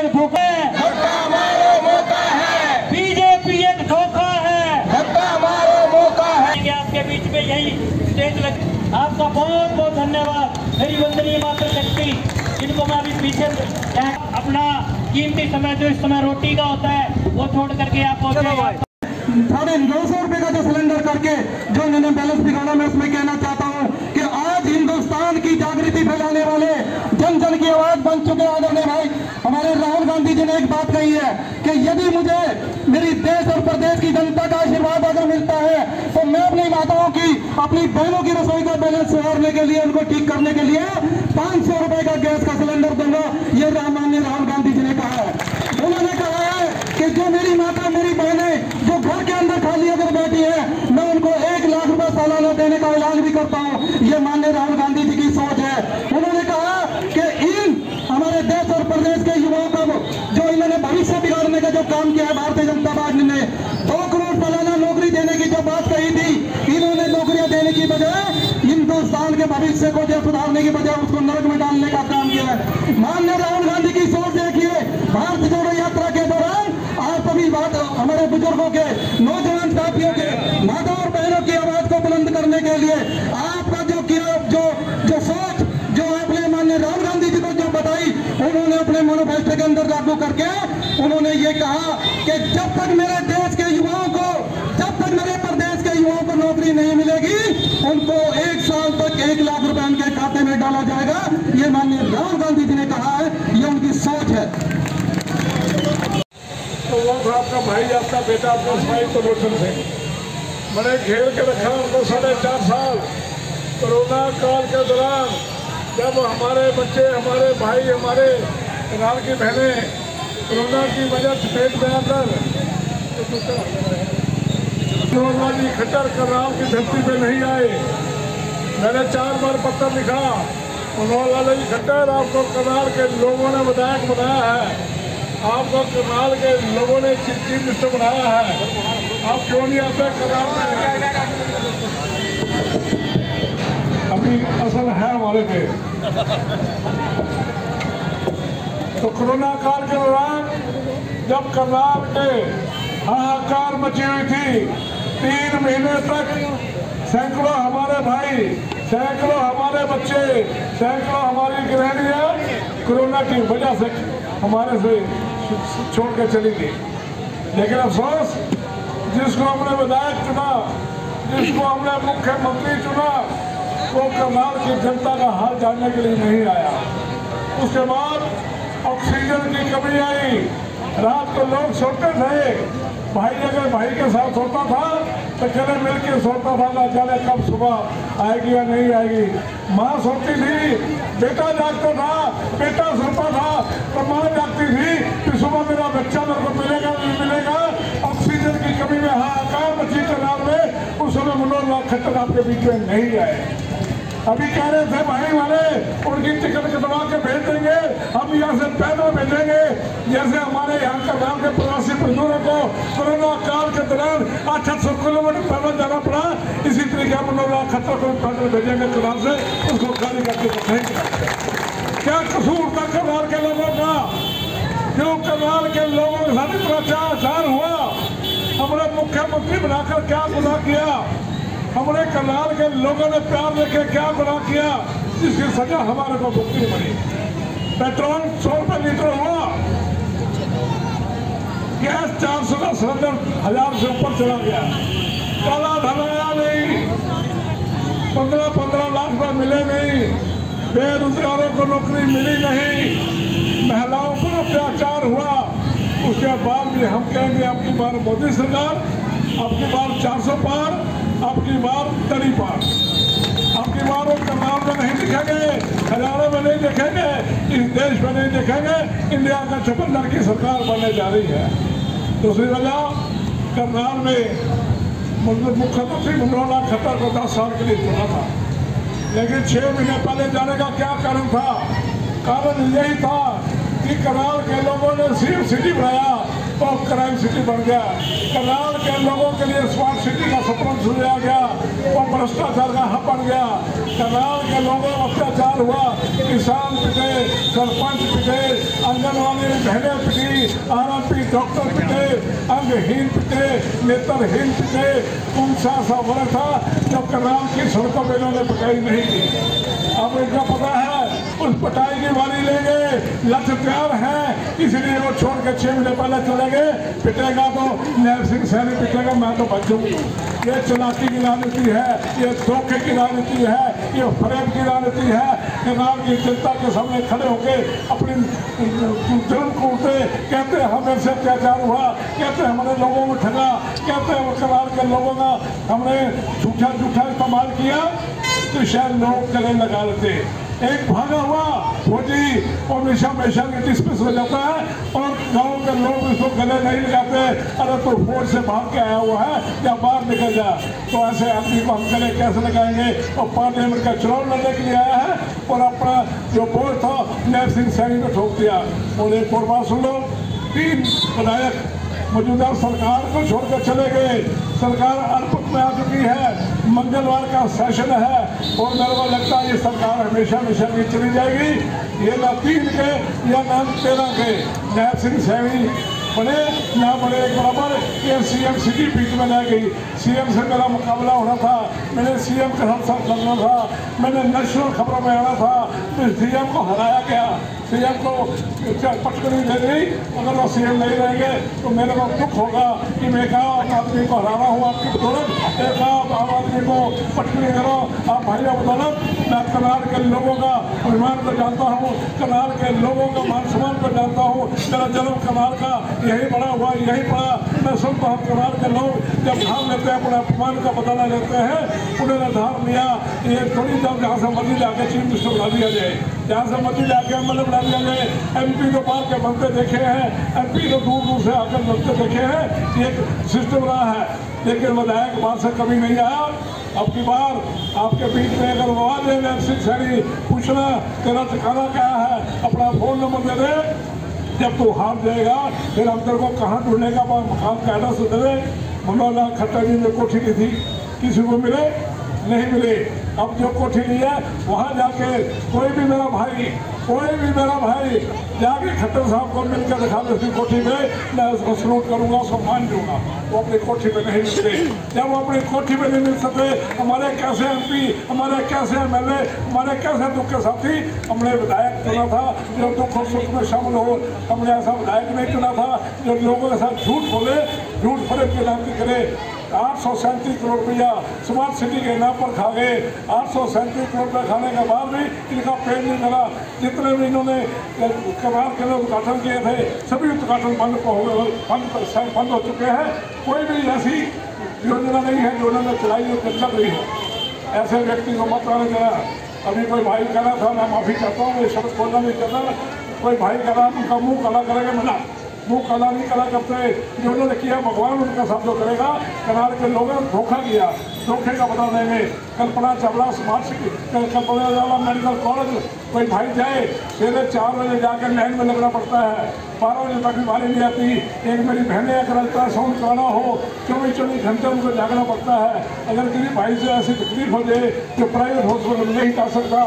एक धोखा है, धक्का मारो मौका है, बीजेपी एक धोखा है, धक्का मारो मौका है। आपके बीच में यही स्टेज लग, आपका बहुत बहुत धन्यवाद। मेरी वंदनीय मातृशक्ति, जिनको मैं अभी पीछे अपना कीमती समय जो इस समय रोटी का होता है वो छोड़ करके आप पहुंचे। 950 रुपए का जो सिलेंडर करके जो इन्होंने बैलेंस बिगाड़ा, मैं उसमें कहना चाहता हूं कि आज हिंदुस्तान की जागृति फैलाने वाले जन जन की आवाज बन चुके आदरणीय भाई हमारे राहुल गांधी जी ने एक बात कही है कि यदि मुझे मेरी देश और प्रदेश की जनता का आशीर्वाद अगर मिलता है तो मैं अपनी माताओं की, अपनी बहनों की रसोई का बैलेंस सुधारने के लिए, उनको ठीक करने के लिए 500 रुपए का गैस का सिलेंडर दूंगा। ये माननीय राहुल गांधी जी ने कहा है। उन्होंने कहा है कि जो मेरी माता, मेरी बहनें जो घर के अंदर खाली अगर बैठी है, मैं उनको 1 लाख रुपए सालाना देने का ऐलान भी करता हूं। ये माननीय राहुल गांधी जी की सोच है। उन्होंने कहा कि इन हमारे देश और प्रदेश के युवाओं को जो इन्होंने भविष्य बिगाड़ने का जो काम किया है भारतीय जनता पार्टी ने, 2 करोड़ सालाना नौकरी देने की जो बात कही थी, इन्होंने नौकरियां देने की बजाय हिंदुस्तान के भविष्य को जो सुधारने की बजाय उसको नरक में डालने का काम किया है। माननीय राहुल गांधी की सोच देखिए। भारत जोड़ो यात्रा के दौरान आप सभी बात हमारे बुजुर्गों के, नौजवान साथियों के, माता और बहनों की आवाज को बुलंद करने के लिए आपका जो किया, जो सोच जो आपने माननीय राहुल गांधी जी को जो बताई, उन्होंने अपने मैनिफेस्टो के अंदर लागू करके उन्होंने ये कहा कि जब तक मेरे देश के युवाओं को, जब तक मेरे प्रदेश के युवाओं को नौकरी नहीं मिलेगी, उनको 1 साल तक 1 लाख रुपए उनके खाते में डाला जाएगा। ये माननीय राहुल गांधी जी ने कहा है, ये उनकी सोच है। तो वो था आपका भाई, आपका बेटा, आपका भाई प्रमोशन से मैंने घेर के रखा उनको 4.5 साल। कोरोना काल के दौरान जब हमारे बच्चे, हमारे भाई, हमारे राल की बहनें कोरोना की वजह से पेट में आकर वाली खट्टर करनाल की धरती पे नहीं आए। मैंने 4 बार पत्र लिखा, उन्होंने खट्टर आपको करनाल के लोगों ने विधायक बनाया है, आपको करनाल के लोगों ने चीफ मिनिस्टर बनाया है, आप क्यों नहीं आते करनाल में? अभी असल है हमारे पे। तो कोरोना काल के दौरान जब करनाल के हाहाकार मची हुई थी, 3 महीने तक सैकड़ों हमारे भाई, सैकड़ों हमारे बच्चे, सैकड़ों हमारी गृहिणियां कोरोना की वजह से हमारे से छोड़ के चली गई। लेकिन अफसोस, जिसको हमने विधायक चुना, जिसको हमने मुख्यमंत्री चुना, वो करनाल की जनता का हाल जानने के लिए नहीं आया। उसके बाद ऑक्सीजन की कमी आई। रात को लोग सोते थे, भाई अगर भाई के साथ सोता था तो चले मिल के सोता था, ना जाने कब सुबह आएगी या नहीं आएगी। माँ सोती थी, बेटा जागता था, बेटा सोता था तो माँ जागती थी कि सुबह मेरा बच्चा मेरे को मिलेगा नहीं मिलेगा। ऑक्सीजन की कमी में हाहाकार मची करनाल में। उस समय मनोहर लाल खट्टर आपके बीच में नहीं आए। अभी कह रहे थे भाई वाले उनकी टिकट कटवा के भेज देंगे, हम यहाँ से पैदल भेजेंगे। जैसे हमारे यहाँ करनाल के प्रवासी मजदूरों को कोरोना काल के दौरान 800 किलोमीटर पैदल जाना पड़ा, इसी तरीके मनोहर लाल खट्टर को पैदल भेजेंगे करनाल से, उसको खाली करके तो नहीं करेंगे। क्या कसूर था करनाल के लोगों का? जो करनाल के लोगों के साथ इतना अत्याचार हुआ, हमारे मुख्यमंत्री बनाकर क्या गुनाह किया? हमारे करनाल के लोगों ने प्यार देके क्या गुनाह किया जिसकी सजा हमारे को भुगतनी पड़ी? पेट्रोल 100 रुपये लीटर हुआ, गैस 400 का सिलेंडर 1000 से ऊपर चला गया, काला धन आया नहीं, 15-15 लाख रुपये मिले नहीं, बेरोजगारों को नौकरी मिली नहीं, महिलाओं पर अत्याचार हुआ। उसके बाद भी हम कहेंगे आपकी बार मोदी सरकार, आपकी बार 400 पार, आपकी बार 30 पार, आपकी बार वो करनाल में नहीं दिखेंगे, हजारों में नहीं दिखेंगे, इस देश में नहीं दिखेंगे। इंडिया का 56 की सरकार बनने जा रही है। दूसरी वजह, करनाल में मुख्यमंत्री मनोहर लाल खट्टर को 10 साल के लिए चुना था, लेकिन 6 महीने पहले जाने का क्या कारण था? कारण यही था कि करनाल के लोगों ने सिर्फ सिटी बनाया, तो क्राइम सिटी बन गया। करनाल के लोगों के लिए स्मार्ट सिटी का सपना सुझाया गया तो भ्रष्टाचार का हब बन गया। करनाल के लोगों को अत्याचार हुआ, किसान पिटे, सरपंच पिटे, आंगनवाड़ी बहनें पिटी, आरएमपी डॉक्टर पिटे, अंगहीन पिटे, नेत्रहीन पिटे। कौन सा ऐसा वर्ग था जो करनाल की सड़कों में इन्होंने पिटाई नहीं की? अब इनका पता है उस पिटाई की बारी लेंगे, लक्ष्य तैयार है, इसलिए वो छोड़ के 6 महीने पहले चले गए। पिटेगा तो नैब सिंह सैनी पिटेगा, मैं तो बचूंगी। ये चलाकी की राजनीति है, ये धोखे की राजनीति है, ये फरेब की राजनीति है। करनाल की जनता के सामने खड़े होकर अपनी जुर्म को उठे, कहते हमें से अत्याचार हुआ, कहते हमारे लोगों को ठगा, कहते करनाल के लोगों का हमने झूठा इस्तेमाल किया, तो शायद लोग गले लगा लेते। एक भागा हुआ फौजी और हमेशा डिस्मिस हो जाता है और गांव के लोग इसको गले नहीं लगाते। अरे तो फौज से भाग के आया हुआ है या बाहर निकल जा, तो ऐसे आदमी को हम गले कैसे लगाएंगे? और पार्लियामेंट का चुनाव लड़ने के लिए आया है और अपना जो बोझ था नैब सिंह सैनी को ठोक दिया। और एक और बात सुन लो, 3 विधायक मौजूदा सरकार को छोड़कर चले गए। सरकार अल्पमत में आ चुकी है, मंगलवार का सेशन है और मेरे को लगता है ये सरकार हमेशा की चली जाएगी। ये ना 3 के या ना 13 के नैब सिंह सैनी बने ना बने एक बराबर। ये सीएम सिटी बीच में रह गई। सीएम से मेरा मुकाबला होना था, मैंने सीएम के साथ लड़ना था, मैंने नेशनल खबरों में आना था, तो सीएम को हराया गया। सीएम को पटकनी दे दी। अगर वो सीएम नहीं रहेंगे तो मेरे को दुख होगा कि मैं एक आम आदमी को हराना हूँ आपकी बदौलत। एक आम आदमी को पटकनी करो आप भाइयों बदौलत। मैं करनाल के लोगों का अभिमान को जानता हूँ, करनाल के लोगों का मान सम्मान को जानता हूँ। मेरा जन्म करनाल का यही बड़ा हुआ, यही पड़ा। मैं सुनता हूँ करनाल के लोग जब धाम लेते हैं अपने अपमान का बदला लेते हैं। उन्होंने धाम लिया, ये थोड़ी जब जहाँ से मर्जी लाके चीफ मिनिस्टर बना दिया जाए, जहाँ से मर्जी लाके एमएलए बना दिया जाए। एमपी तो बाहर के बनते देखे हैं, एमपी तो दूर से आकर बनते देखे हैं। ये सिस्टम रहा है, लेकिन विधायक बाहर से कभी नहीं आया। अब की बार आपके बीच में अगर आवाज है नैब सिंह सैनी, पूछना तेरा ठिकाना क्या है, अपना फोन नंबर दे दे। जब तू हार जाएगा फिर हम तेरे को कहाँ ढूंढने का मकान का एड्रेस दे दे। मनोहर लाल खट्टर जी ने कोठी ली थी, किसी को मिले नहीं मिले। अब जो कोठी ली है वहाँ जाके कोई भी मेरा भाई जाके खट्टर साहब को मिलकर दिखा दे उसकी कोठी में, मैं उसको सलूट करूँगा, उसको मान दूंगा। वो अपनी कोठी में नहीं मिलते। जब वो अपनी कोठी में नहीं मिल सकते, हमारे कैसे एमपी, हमारे कैसे एमएलए, हमारे कैसे दुख के साथी? हमने विधायक चुना था जो दुख और सुख में शामिल हो। हमने ऐसा विधायक नहीं चुना था जो लोगों के साथ झूठ बोले, झूठ फरेब की राजनीति करे। 837 करोड़ रुपया स्मार्ट सिटी के नाम पर खा गए। 837 करोड़ रुपया खाने के बाद भी इनका पेट नहीं मिला। जितने भी इन्होंने करनाल के लिए उद्घाटन किए थे सभी उद्घाटन बंद हो चुके हैं। कोई भी ऐसी योजना नहीं है जो उन्होंने चलाई जो चल रही हो। ऐसे व्यक्ति को मत आने देना। अभी कोई भाई कह रहा था, मैं माफ़ी चाहता हूँ, ये शब्द बोलना नहीं करना। कोई भाई कह रहा उनका मुँह काला करेगा, मना मुँह काला नहीं करा करते। जो उन्होंने किया भगवान उनका साथ जो करेगा। करनाल के लोगों ने धोखा किया, धोखे का बता देंगे। Kalpana Chawla smart city, Kalpana Chawla medical college, कोई भाई जाए सवेरे 4 बजे जाकर लाइन में लगना पड़ता है, 12 बजे तक बीमारी नहीं आती। एक मेरी बहनें अगर अल्ट्रासाउंड कराना हो 24 घंटे उनको जागना पड़ता है। अगर किसी भाई से ऐसी तकलीफ हो जाए जो प्राइवेट हॉस्पिटल नहीं जा सकता,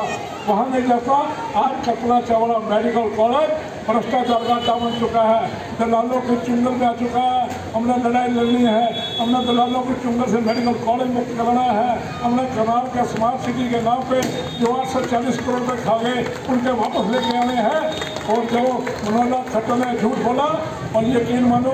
वहाँ नहीं जाता। आज कल्पना चावला मेडिकल कॉलेज भ्रष्टाचार का अड्डा बन चुका है, दलालों के चुंगल में आ चुका है। हमने लड़ाई लड़नी है, हमने दलालों के चुंगल से मेडिकल कॉलेज मुक्त कराना है। हमने करनाल के स्मार्ट सिटी के नाम पे जो 840 करोड़ रुपये खा गए उनके वापस लेके आने हैं। और जो मनोहर लाल खट्टर ने झूठ बोला, और यकीन मानो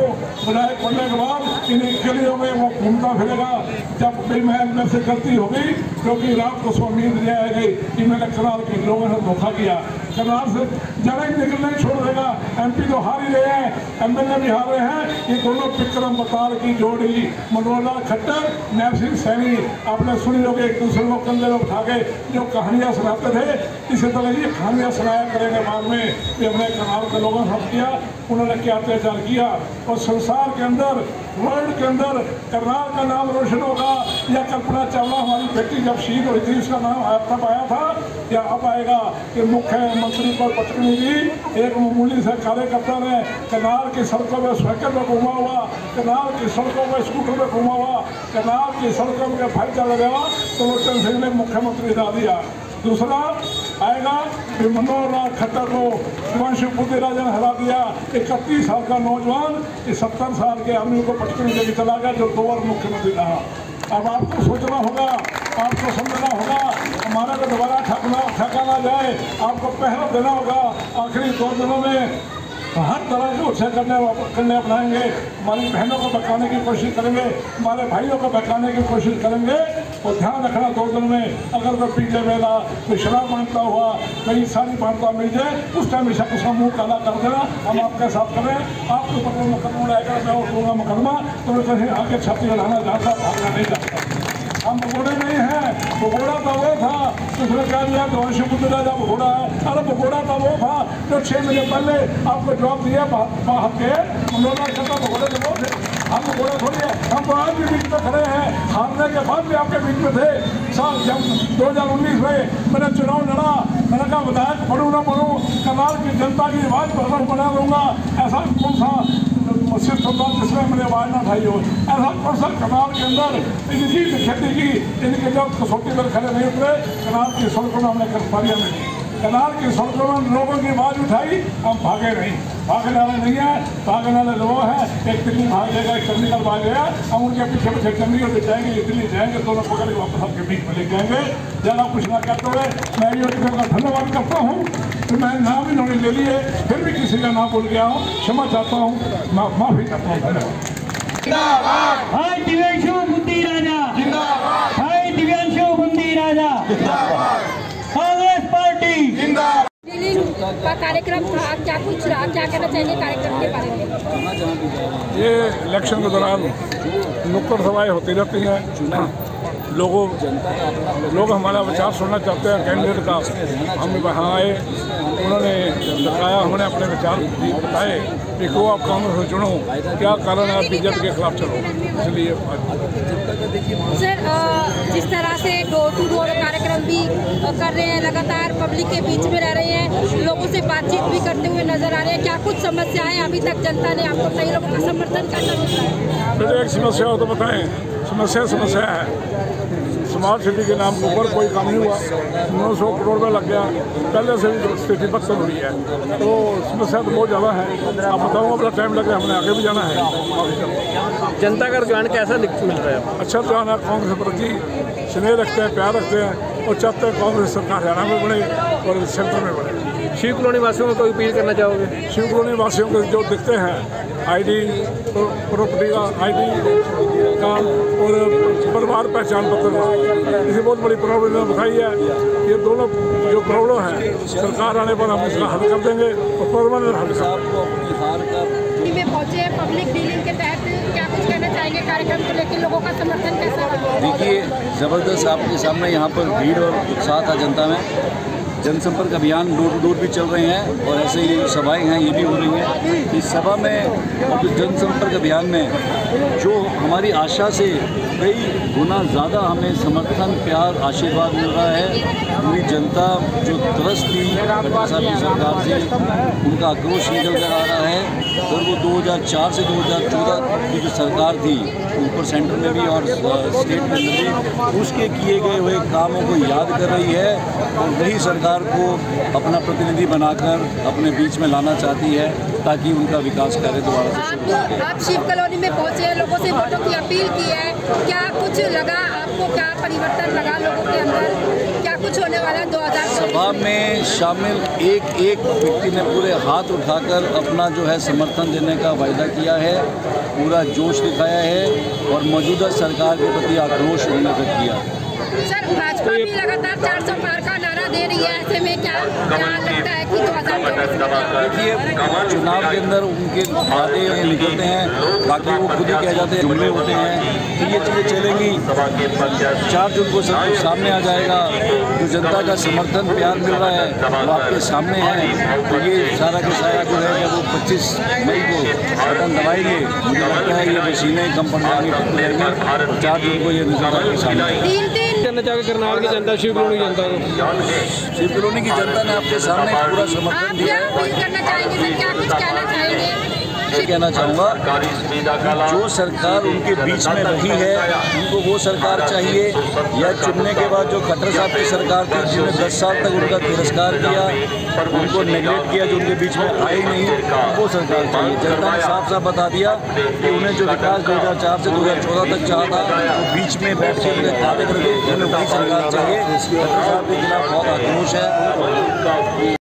विधायक बनने के बाद इन गलियों में वो घूमता फिरेगा। जब बेमहल में से गलती हो गई क्योंकि रात को उसको नींद नहीं आ गई कि मैंने करनाल के लोगों ने धोखा किया। करनाल से जरा ही निकलना ही छोड़ देगा। एमपी तो हार ही रहे हैं, एमएलए भी हार रहे हैं। ये दोनों विक्रम बत्तार की जोड़ी मनोहर लाल खट्टर, नैब सिंह सैनी, आपने सुनी होगी एक दूसरे को कंधे में उठा के जो कहानियाँ सुनाते थे, इसी तरह ये कहानियाँ सुनाया करेंगे बाद में कि हमने करनाल के लोगों ने किया, उन्होंने क्या अत्याचार किया। और संसार के अंदर, वर्ल्ड के अंदर करनाल का नाम रोशन होगा। या कल्पना चावला हमारी बेटी जब शहीद हुई थी उसका नाम तब आया था या अब आएगा कि मुख्यमंत्री पर पटकनी जी एक मामूली से कार्यकर्ता ने कनाल की सड़कों में साइकिल में घूमा हुआ, कनाल की सड़कों में स्कूटर में घूमा हुआ, कनाल की सड़कों में फायदा लगाया तो लोचन सिंह ने मुख्यमंत्री बना दिया। दूसरा आएगा कि मनोहर लाल खट्टर को हिमांशु पुत्री राजा ने हरा दिया। 31 साल का नौजवान इस 70 साल के आदमी को पटकने लेके चला गया जो 2 बार मुख्यमंत्री रहा। अब आपको सोचना होगा, आपको समझना होगा, हमारा को दोबारा ठकाना जाए, आपको पहला देना होगा। आखिरी 2 दिनों में हर तरह के उत्साह करने अपनाएंगे। हमारी बहनों को बचाने की कोशिश करेंगे, हमारे भाइयों को बचाने की कोशिश करेंगे। और ध्यान रखना 2 दिन में अगर कोई पीछे मेला, कोई शराब मानता हुआ, कोई साड़ी मानता मिल जाए, उस टाइम उसका मुँह काला कर देना। हम आपके साथ करें, आपके ऊपर कोई मुकदमा उड़ाएगा, मैं उठूंगा मुकदमा, तो मैं कहीं आगे छाती लगाना चाहता, भागना नहीं चाहता। हम भगोड़े नहीं हैं। भगोड़ा तो वो था उसने कह दिया हिमांशु पुत्री राजा भगोड़ा है। अरे भगोड़ा तो वो था जो 6 महीने पहले आपको जवाब दिया बाहर के मनोहर खट्टर भगोड़े तो वो थे। हम भगोड़े थोड़ी है, हम तो आज भी बीच में खड़े हैं। हारने के बाद भी आपके बीच में थे। साल जब 2019 में मैंने चुनाव लड़ा, मैंने कहा विधायक बनूँ ना बनूँ, कनाल की जनता की आवाज़ पर बना दूंगा। ऐसा कौन सा सिर्फ होता जिसमें मैंने आवाज़ ना उठाई हो। ऐसा कौन सा कनाल के अंदर इनकी खेती की इनके जब कसौटी पर खड़े नहीं उतरे। कनाल की सड़कों में हमने गिरफ्तारियाँ मिली, कनाल की सड़कों में लोगों की आवाज़ उठाई, हम भागे नहीं। भागने वाले नहीं है, भागने वाले लोग हैं। एक दिल्ली भाग जाएगा, एक चंडीगढ़ भाग गया, हम उनके पीछे पीछे चंडीगढ़ ले जाएंगे, दिल्ली जाएंगे, दोनों पकड़ के वापस आपके बीच में ले जाएंगे। ज़्यादा कुछ ना कहते हुए मैं योजना का धन्यवाद करता हूँ कि मैं नाम इन्होंने ले लिए, फिर भी किसी का नाम भूल गया हूँ, क्षमा चाहता हूँ, माफ़ी करता हूँ। धन्यवाद। हाय दिव्यांशु बुद्धि राजा, हाय दिव्यांशु बुद्धि राजा, कांग्रेस पार्टी का कार्यक्रम था, क्या कुछ रहा, क्या कहना चाहिए कार्यक्रम के बारे में? ये इलेक्शन के दौरान नुक्कड़ सभाएँ होती रहती हैं। लोग हमारा विचार सुनना चाहते हैं कैंडिडेट का। हम वहाँ आए, उन्होंने बताया, हमने अपने विचार बताए कि क्यों आप कांग्रेस को चुनो, क्या कारण है आप बीजेपी के खिलाफ चलो। इसलिए सर जिस तरह से डोर टू डोर कार्यक्रम भी कर रहे हैं, लगातार पब्लिक के बीच में रह रहे हैं, लोगों से बातचीत भी करते हुए नजर आ रहे हैं, क्या कुछ समस्याएं अभी तक जनता ने आपको कई लोगों का समर्थन करना मिल रहा है? फिर एक समस्या हो तो बताएं। समस्या है स्मार्ट सिटी के नाम के ऊपर कोई काम नहीं हुआ, 900 करोड़ में लग गया, पहले से भी स्थिति बदतर हुई है, तो समस्या तो बहुत ज़्यादा है। आप बताऊँ अपना टाइम लगे, हमने आगे भी जाना है। जनता का रुझान कैसा मिल रहा है? अच्छा रुझान है, कांग्रेस प्रति स्नेह रखते हैं, प्यार रखते हैं और चाहते हैं कांग्रेस सरकार हरियाणा में बने और सेंटर में बने। शिव कॉलोनी वासियों को कोई अपील करना चाहोगे? शिव कॉलोनी वासियों को जो दिखते हैं ID प्रॉपर्टी का, ID का और परिवार पहचान पत्र का, इसे बहुत बड़ी प्रॉब्लम बताई है। ये दोनों जो प्रॉब्लम है सरकार आने पर हम इसका हल कर देंगे और परमानेंट हल कर में पहुंचे हैं पब्लिक डीलिंग के तहत, क्या कुछ कहना चाहेंगे कार्यक्रम को लेकर, लोगों का समर्थन कैसा रहा? देखिए ज़बरदस्त आपके सामने यहाँ पर भीड़ और उत्साह था जनता में। जनसंपर्क अभियान डोर टू डोर भी चल रहे हैं और ऐसे ही जो सभाएँ हैं ये भी हो रही हैं। इस सभा में और जनसंपर्क अभियान में जो हमारी आशा से कई गुना ज़्यादा हमें समर्थन, प्यार, आशीर्वाद मिल रहा है। पूरी जनता जो त्रस्त थी खट्टर साहब की सरकार से, उनका आक्रोश निकल कर आ रहा है और वो 2004 से 2014 की जो सरकार थी, ऊपर सेंटर में भी और स्टेट में भी, उसके किए गए हुए कामों को याद कर रही है और वही सरकार को अपना प्रतिनिधि बनाकर अपने बीच में लाना चाहती है ताकि उनका विकास कार्य दोबारा से शुरू हो सके। आप शिव कॉलोनी में पहुंचे, लोगों से वोटों की अपील की है, क्या कुछ लगा आपको, क्या परिवर्तन लगा लोगों के अंदर, क्या कुछ होने वाला है 2024? सभा में शामिल एक एक व्यक्ति ने पूरे हाथ उठाकर अपना जो है समर्थन देने का वायदा किया है, पूरा जोश दिखाया है और मौजूदा सरकार के प्रति आक्रोश उन्होंने व्यक्त किया। सर भाजपा भी लगातार 400 पार का नारा दे रही है, ऐसे में क्या लगता है कि 2024? देखिए चुनाव के अंदर उनके वादे निकलते हैं, बाकी वो खुद ही कह जाते हैं, जुमले होते हैं, तो ये चीज़ें चलेंगी। 4 जून को सब कुछ सामने आ जाएगा, जो जनता का समर्थन प्यार मिल रहा है वो आपके सामने है। तो ये सारा का सारा जो है वो 25 मई को बटन दबाएंगे, मुझे लगता है ये मशीनें कम पड़ जाएंगी, और 4 जून को ये रिजल्ट आपके सामने। करना चाहोगे करनाल की जनता, शिव कॉलोनी जनता को? शिव कॉलोनी की जनता ने आपके सामने पूरा समर्थन आप दिया क्या है। अपील करना चाहेंगे सर, क्या कुछ कहना चाहेंगे? ये कहना चाहूँगा कि जो सरकार उनके बीच में रही है उनको वो सरकार चाहिए, या चुनने के बाद जो खट्टर साहब की सरकार थी जिन्होंने 10 साल तक उनका तिरस्कार किया, उनको नेगलेक्ट किया, जो उनके बीच में आई नहीं, वो सरकार चाहिए। जनता ने साफ साफ बता दिया कि उन्हें जो विकास 2004 से 2014 तक चाहा था वो बीच में बैठ के उन्हें काले कर दो, उन्हें वही सरकार चाहिए। खट्टर साहब के खिलाफ बहुत आक्रोश है।